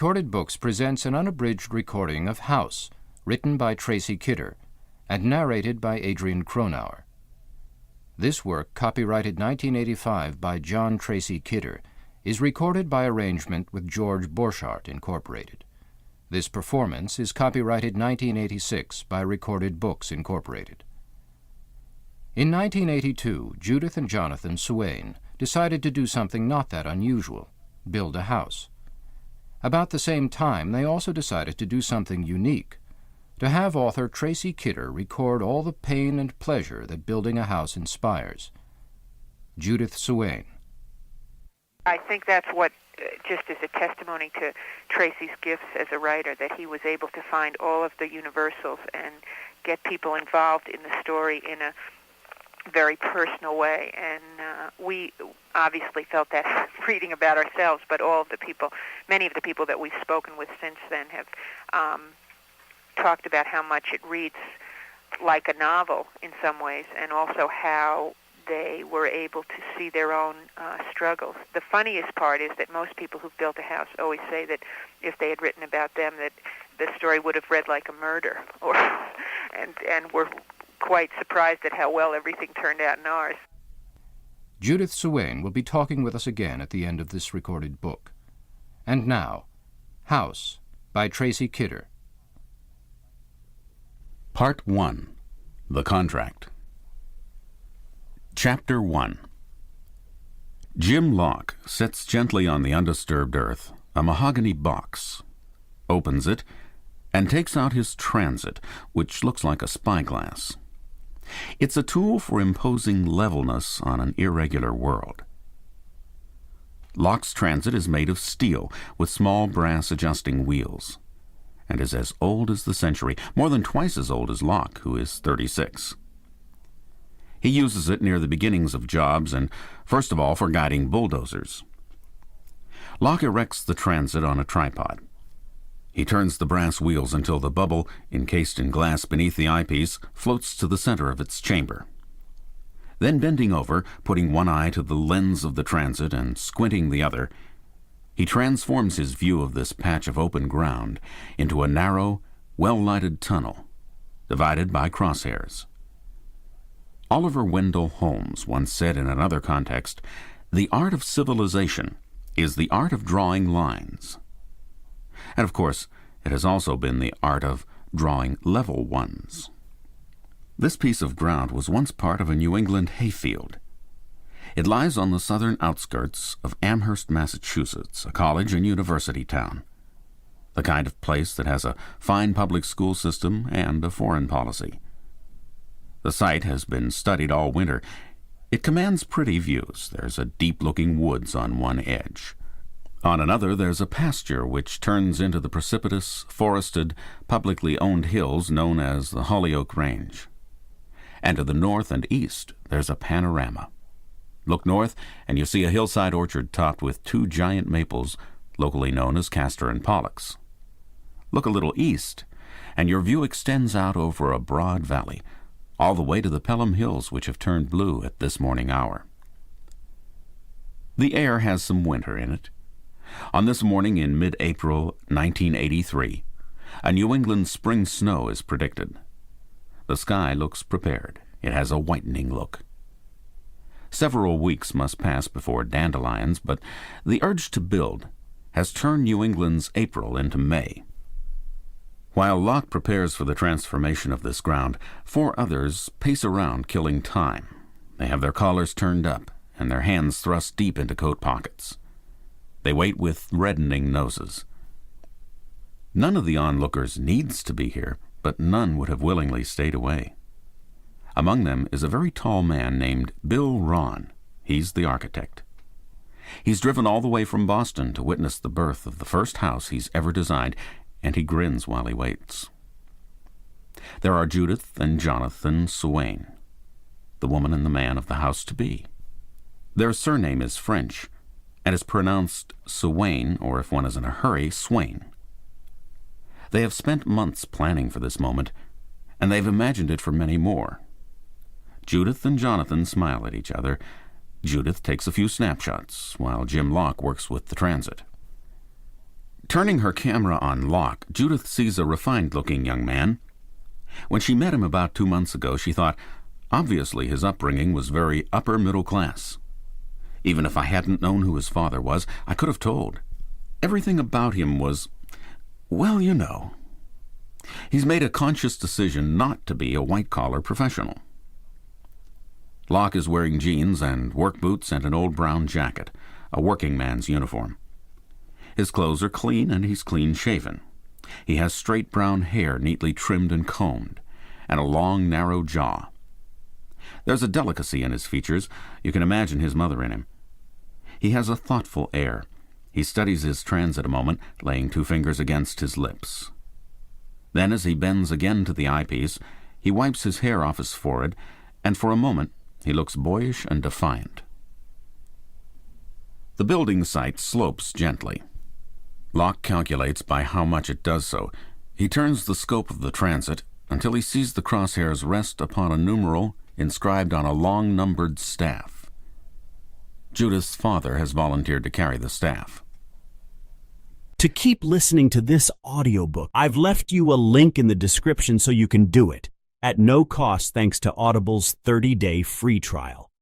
Recorded Books presents an unabridged recording of House, written by Tracy Kidder, and narrated by Adrian Cronauer. This work, copyrighted 1985 by John Tracy Kidder, is recorded by arrangement with George Borchardt, Incorporated. This performance is copyrighted 1986 by Recorded Books, Incorporated. In 1982, Judith and Jonathan Swain decided to do something not that unusual, build a house. About the same time, they also decided to do something unique, to have author Tracy Kidder record all the pain and pleasure that building a house inspires. Judith Swain. I think that's what, just as a testimony to Tracy's gifts as a writer, that he was able to find all of the universals and get people involved in the story in a very personal way, and we obviously felt that reading about ourselves, but many of the people that we've spoken with since then have talked about how much it reads like a novel in some ways, and also how they were able to see their own struggles. The funniest part is that most people who've built a house always say that if they had written about them, that the story would have read like a murder, and were quite surprised at how well everything turned out in ours. Judith Swain will be talking with us again at the end of this recorded book. And now, House by Tracy Kidder. Part 1. The Contract. Chapter 1. Jim Locke sets gently on the undisturbed earth a mahogany box, opens it, and takes out his transit, which looks like a spyglass. It's a tool for imposing levelness on an irregular world. Locke's transit is made of steel with small brass adjusting wheels, and is as old as the century, more than twice as old as Locke, who is 36. He uses it near the beginnings of jobs and, first of all, for guiding bulldozers. Locke erects the transit on a tripod. He turns the brass wheels until the bubble, encased in glass beneath the eyepiece, floats to the center of its chamber. Then bending over, putting one eye to the lens of the transit and squinting the other, he transforms his view of this patch of open ground into a narrow, well-lighted tunnel, divided by crosshairs. Oliver Wendell Holmes once said in another context, "The art of civilization is the art of drawing lines." And of course, it has also been the art of drawing level ones. This piece of ground was once part of a New England hayfield. It lies on the southern outskirts of Amherst, Massachusetts, a college and university town, the kind of place that has a fine public school system and a foreign policy. The site has been studied all winter. It commands pretty views. There's a deep-looking woods on one edge. On another, there's a pasture which turns into the precipitous, forested, publicly owned hills known as the Holyoke Range. And to the north and east, there's a panorama. Look north, and you see a hillside orchard topped with two giant maples, locally known as Castor and Pollux. Look a little east, and your view extends out over a broad valley, all the way to the Pelham Hills, which have turned blue at this morning hour. The air has some winter in it. On this morning in mid-April 1983, a New England spring snow is predicted. The sky looks prepared. It has a whitening look. Several weeks must pass before dandelions, but the urge to build has turned New England's April into May. While Locke prepares for the transformation of this ground, 4 others pace around killing time. They have their collars turned up and their hands thrust deep into coat pockets. They wait with reddening noses. None of the onlookers needs to be here, but none would have willingly stayed away. Among them is a very tall man named Bill Ron. He's the architect. He's driven all the way from Boston to witness the birth of the first house he's ever designed, and he grins while he waits. There are Judith and Jonathan Swain, the woman and the man of the house-to-be. Their surname is French, and is pronounced Swain, or if one is in a hurry, Swain. They have spent months planning for this moment, and they've imagined it for many more. Judith and Jonathan smile at each other. Judith takes a few snapshots, while Jim Locke works with the transit. Turning her camera on Locke, Judith sees a refined-looking young man. When she met him about 2 months ago, she thought, obviously his upbringing was very upper middle class. Even if I hadn't known who his father was, I could have told. Everything about him was, well, you know. He's made a conscious decision not to be a white-collar professional. Locke is wearing jeans and work boots and an old brown jacket, a working man's uniform. His clothes are clean and he's clean-shaven. He has straight brown hair neatly trimmed and combed, and a long, narrow jaw. There's a delicacy in his features. You can imagine his mother in him. He has a thoughtful air. He studies his transit a moment, laying 2 fingers against his lips. Then, as he bends again to the eyepiece, he wipes his hair off his forehead, and for a moment he looks boyish and defiant. The building site slopes gently. Locke calculates by how much it does so. He turns the scope of the transit until he sees the crosshairs rest upon a numeral inscribed on a long-numbered staff. Judith's father has volunteered to carry the staff. To keep listening to this audiobook, I've left you a link in the description so you can do it, at no cost thanks to Audible's 30-day free trial.